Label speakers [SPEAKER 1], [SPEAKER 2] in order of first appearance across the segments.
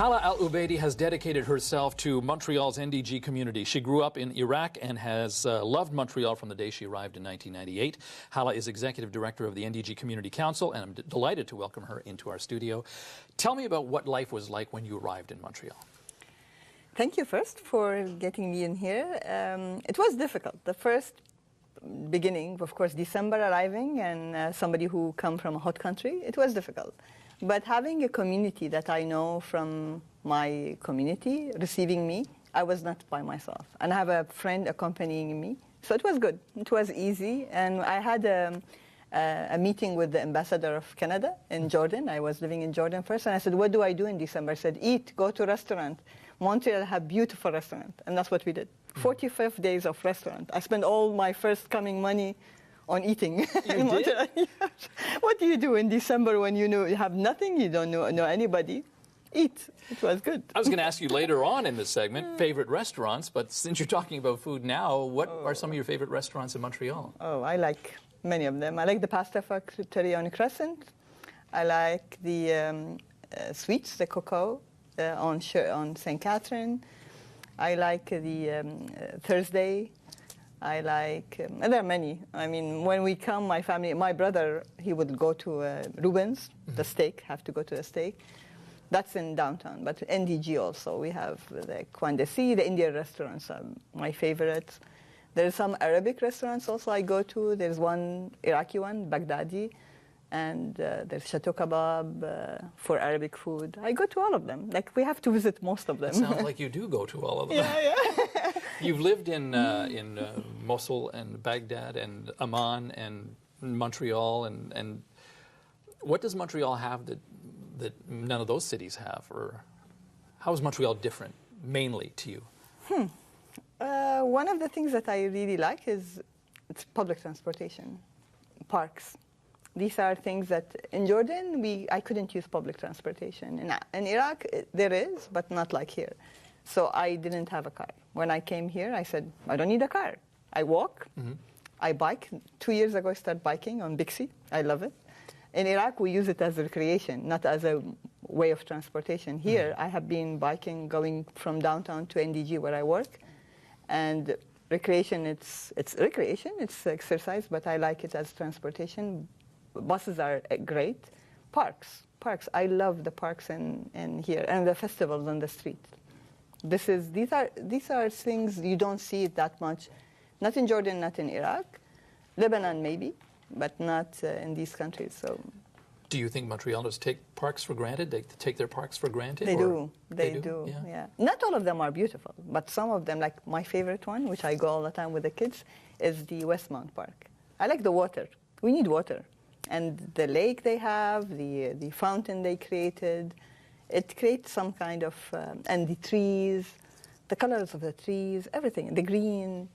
[SPEAKER 1] Halah AL-UBAIDI has dedicated herself to Montreal's NDG community. She grew up in Iraq and has loved Montreal from the day she arrived in 1998. Halah is Executive Director of the NDG Community Council, and I'm delighted to welcome her into our studio. Tell me about what life was like when you arrived in Montreal.
[SPEAKER 2] Thank you first for getting me in here. It was difficult. The first beginning, of course, December arriving and somebody who come from a hot country, it was difficult. But having a community that I know from my community receiving me, I was not by myself. And I have a friend accompanying me. So it was good. It was easy. And I had a meeting with the ambassador of Canada in Jordan. I was living in Jordan first. And I said, what do I do in December? I said, eat, go to restaurant. Montreal have beautiful restaurant. And that's what we did. 45 days of restaurant. I spent all my first coming money on eating.
[SPEAKER 1] You did?
[SPEAKER 2] What do you do in December when you have nothing, you don't know anybody? Eat. It was good.
[SPEAKER 1] I was going to ask you later on in this segment, favorite restaurants, but since you're talking about food now, what are some of your favorite restaurants in Montreal?
[SPEAKER 2] Oh, I like many of them. I like the Pasta Factory on Crescent. I like the sweets, the cocoa on St. Catherine. I like the Thursday. I like, there are many. I mean, when we come, my family, my brother, he would go to Rubens, the steak, have to go to a steak. That's in downtown, but NDG also. We have the Coin de Sea, the Indian restaurants are my favorites. There's some Arabic restaurants also I go to. There's one Iraqi one, Baghdadi, and there's Chateau Kebab for Arabic food. I go to all of them. Like, we have to visit most of them.
[SPEAKER 1] It sounds like you do go to all of them.
[SPEAKER 2] Yeah.
[SPEAKER 1] You've lived in Mosul and Baghdad and Amman and Montreal, and what does Montreal have that none of those cities have? Or how is Montreal different, mainly, to you?
[SPEAKER 2] One of the things that I really like is it's public transportation, parks. These are things that in Jordan, I couldn't use public transportation. In Iraq, there is, but not like here. So I didn't have a car. When I came here, I said, I don't need a car. I walk, I bike. 2 years ago, I started biking on Bixi. I love it. In Iraq, we use it as a recreation, not as a way of transportation. Here, I have been biking, going from downtown to NDG where I work. And recreation, it's recreation, it's exercise, but I like it as transportation. Buses are great. Parks. I love the parks in here, and the festivals on the street. These are things you don't see it that much, not in Jordan, not in Iraq, Lebanon maybe, but not in these countries. So,
[SPEAKER 1] do you think Montrealers take parks for granted? They take their parks for granted?
[SPEAKER 2] They do. They do. Yeah. Not all of them are beautiful, but some of them, like my favorite one, which I go all the time with the kids, is the Westmount Park. I like the water. We need water, and the lake they have, the fountain they created. It creates some kind of, and the trees, the colors of the trees, everything, the green,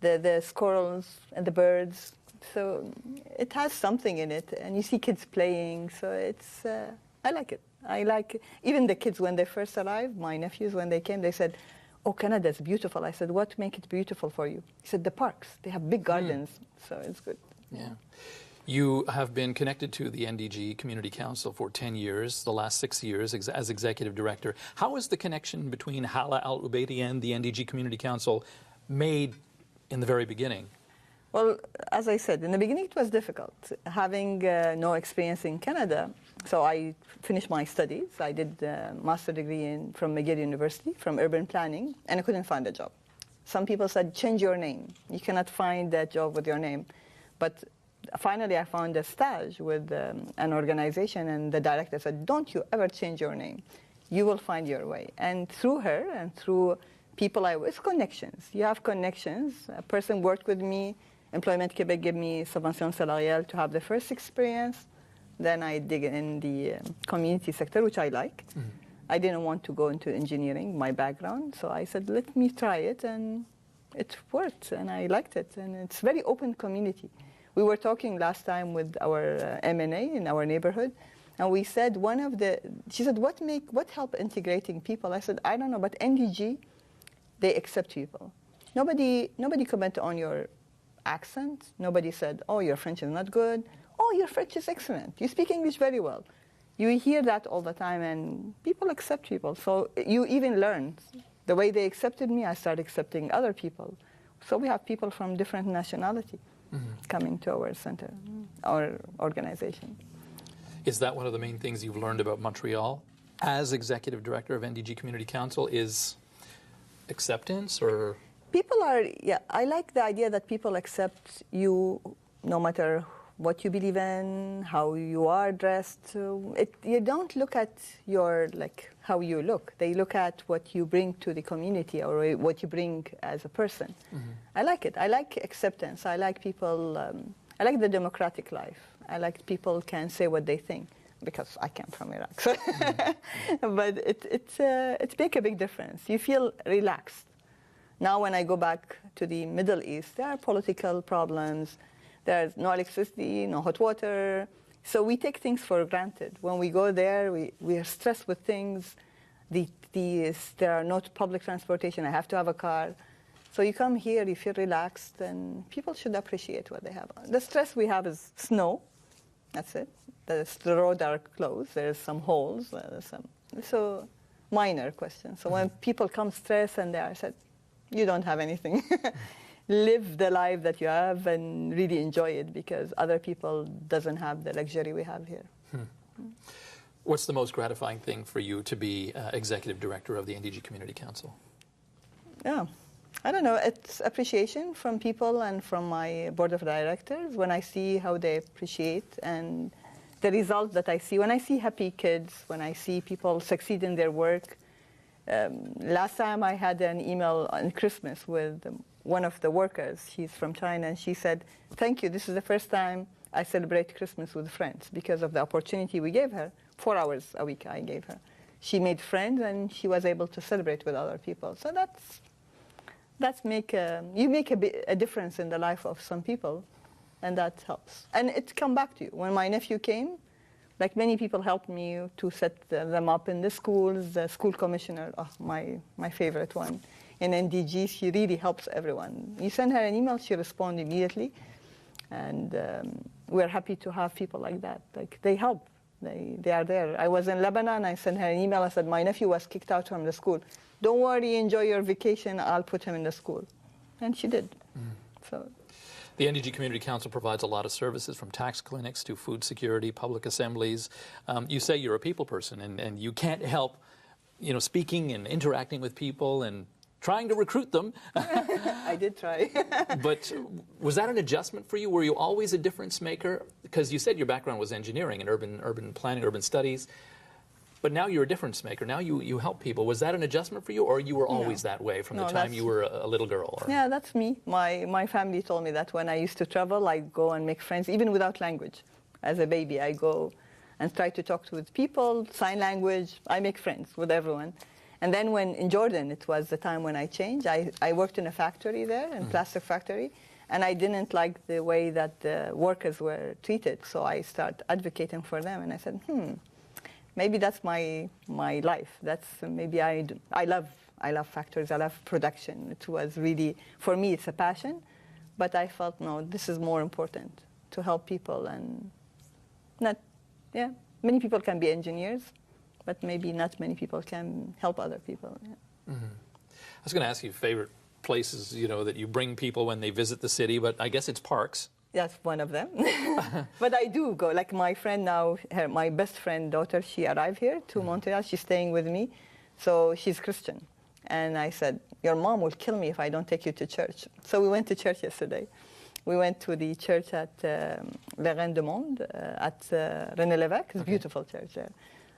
[SPEAKER 2] the squirrels and the birds. So it has something in it, and you see kids playing, so it's, I like it. I like, even the kids when they first arrived, my nephews, when they came, they said, oh, Canada's beautiful. I said, what make it beautiful for you? He said, the parks. They have big gardens, so it's good.
[SPEAKER 1] Yeah. You have been connected to the NDG Community Council for 10 years, the last 6 years as Executive Director. How is the connection between Halah AL-UBAIDI and the NDG Community Council made in the very beginning?
[SPEAKER 2] Well, as I said, in the beginning it was difficult, having no experience in Canada. So I finished my studies. I did a master's degree from McGill University, from urban planning, and I couldn't find a job. Some people said, change your name. You cannot find that job with your name. But finally, I found a stage with an organization, and the director said, don't you ever change your name. You will find your way. And through her and through people it's connections. You have connections. A person worked with me. Employment Quebec gave me subvention salariale to have the first experience. Then I dig in the community sector, which I like. I didn't want to go into engineering, my background. So I said, let me try it. And it worked, and I liked it. And it's a very open community. We were talking last time with our M&A in our neighborhood, and we said she said, what help integrating people? I said, I don't know, but NDG, they accept people. Nobody commented on your accent. Nobody said, oh, your French is not good. Oh, your French is excellent. You speak English very well. You hear that all the time, and people accept people. So you even learn. The way they accepted me, I started accepting other people. So we have people from different nationality coming to our center, our organization.
[SPEAKER 1] Is that one of the main things you've learned about Montreal as executive director of NDG Community Council, is acceptance? Or
[SPEAKER 2] people are, yeah, I like the idea that people accept you no matter what you believe in, how you are dressed. You don't look at your, like, how you look. They look at what you bring to the community or what you bring as a person. I like it. I like acceptance. I like people, I like the democratic life. I like people can say what they think, because I came from Iraq. So but it makes a big difference. You feel relaxed. Now when I go back to the Middle East, there are political problems. There's no electricity, no hot water. So we take things for granted. When we go there, we are stressed with things. There are no public transportation. I have to have a car. So you come here, you feel relaxed, and people should appreciate what they have. The stress we have is snow. That's it. The roads are closed. There's some holes. So minor questions. So when people come stressed and I said, you don't have anything. Live the life that you have and really enjoy it, because other people doesn't have the luxury we have here.
[SPEAKER 1] What's the most gratifying thing for you to be executive director of the NDG Community Council?
[SPEAKER 2] Yeah, I don't know. It's appreciation from people and from my board of directors when I see how they appreciate and the results that I see. When I see happy kids, when I see people succeed in their work. Last time I had an email on Christmas with one of the workers. She's from China, and she said, thank you, this is the first time I celebrate Christmas with friends because of the opportunity we gave her. 4 hours a week I gave her. She made friends, and she was able to celebrate with other people. So you make a difference in the life of some people, and that helps. And it come back to you. When my nephew came, like many people helped me to set them up in the schools. The school commissioner, my favorite one, in NDG, she really helps everyone. You send her an email, she responds immediately. And we're happy to have people like that. Like, they help. They are there. I was in Lebanon. I sent her an email. I said, my nephew was kicked out from the school. Don't worry, enjoy your vacation. I'll put him in the school. And she did. So.
[SPEAKER 1] The NDG Community Council provides a lot of services, from tax clinics to food security, public assemblies. You say you're a people person, and you can't help, speaking and interacting with people and trying to recruit them.
[SPEAKER 2] I did try.
[SPEAKER 1] But was that an adjustment for you? Were you always a difference maker? Because you said your background was engineering and urban planning, urban studies. But now you're a difference maker. Now you help people. Was that an adjustment for you, or you were always that way from the time you were a little girl? Or?
[SPEAKER 2] Yeah, that's me. My family told me that when I used to travel, I'd go and make friends, even without language. As a baby, I go and try to talk with people, sign language. I make friends with everyone. And then in Jordan, it was the time when I changed. I worked in a factory there, in plastic factory, and I didn't like the way that the workers were treated. So I started advocating for them, and I said, maybe that's my life. That's maybe I love factories. I love production. It was really, for me, it's a passion. But I felt, no, this is more important, to help people. And many people can be engineers, but maybe not many people can help other people. Yeah.
[SPEAKER 1] I was going to ask you favorite places, that you bring people when they visit the city, but I guess it's parks.
[SPEAKER 2] That's one of them. But I do go. Like my friend now, my best friend daughter, she arrived here to Montreal. She's staying with me. So she's Christian. And I said, your mom will kill me if I don't take you to church. So we went to church yesterday. We went to the church at Le Reine du Monde, at René Lévesque. It's a beautiful church there.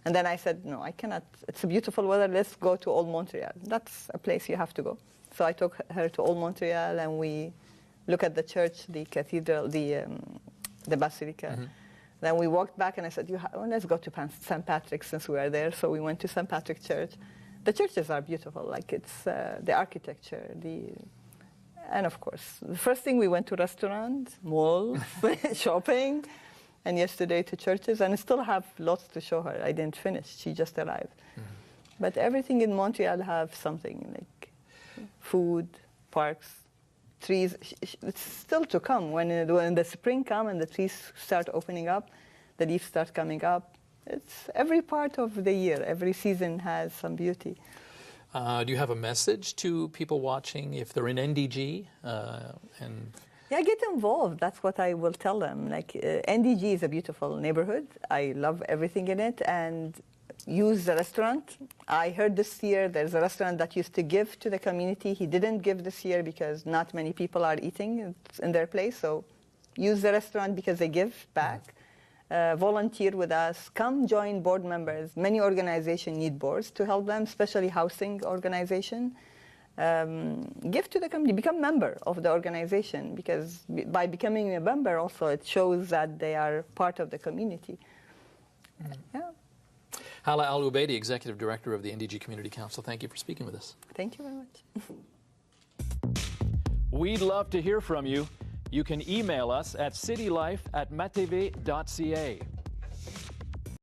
[SPEAKER 2] And then I said, no, I cannot. It's a beautiful weather. Let's go to Old Montreal. That's a place you have to go. So I took her to Old Montreal, and we look at the church, the cathedral, the basilica. Then we walked back, and I said, let's go to St. Patrick's since we are there. So we went to St. Patrick's Church. The churches are beautiful. Like, it's the architecture, and of course, the first thing we went to restaurants, malls, shopping, and yesterday to churches. And I still have lots to show her. I didn't finish. She just arrived. But everything in Montreal have something, like food, parks, trees. It's still to come. When the spring comes and the trees start opening up, the leaves start coming up, It's every part of the year. Every season has some beauty.
[SPEAKER 1] Do you have a message to people watching if they're in NDG?
[SPEAKER 2] Yeah, get involved. That's what I will tell them. Like NDG is a beautiful neighborhood. I love everything in it, and use the restaurant. I heard this year there's a restaurant that used to give to the community. He didn't give this year because not many people are eating in their place. So use the restaurant because they give back. Volunteer with us. Come join board members. Many organizations need boards to help them, especially housing organization. Give to the community. Become a member of the organization, because by becoming a member also it shows that they are part of the community. Yeah.
[SPEAKER 1] Halah AL-UBAIDI, Executive Director of the NDG Community Council, thank you for speaking with us.
[SPEAKER 2] Thank you very much.
[SPEAKER 1] We'd love to hear from you. You can email us at citylife@matv.ca.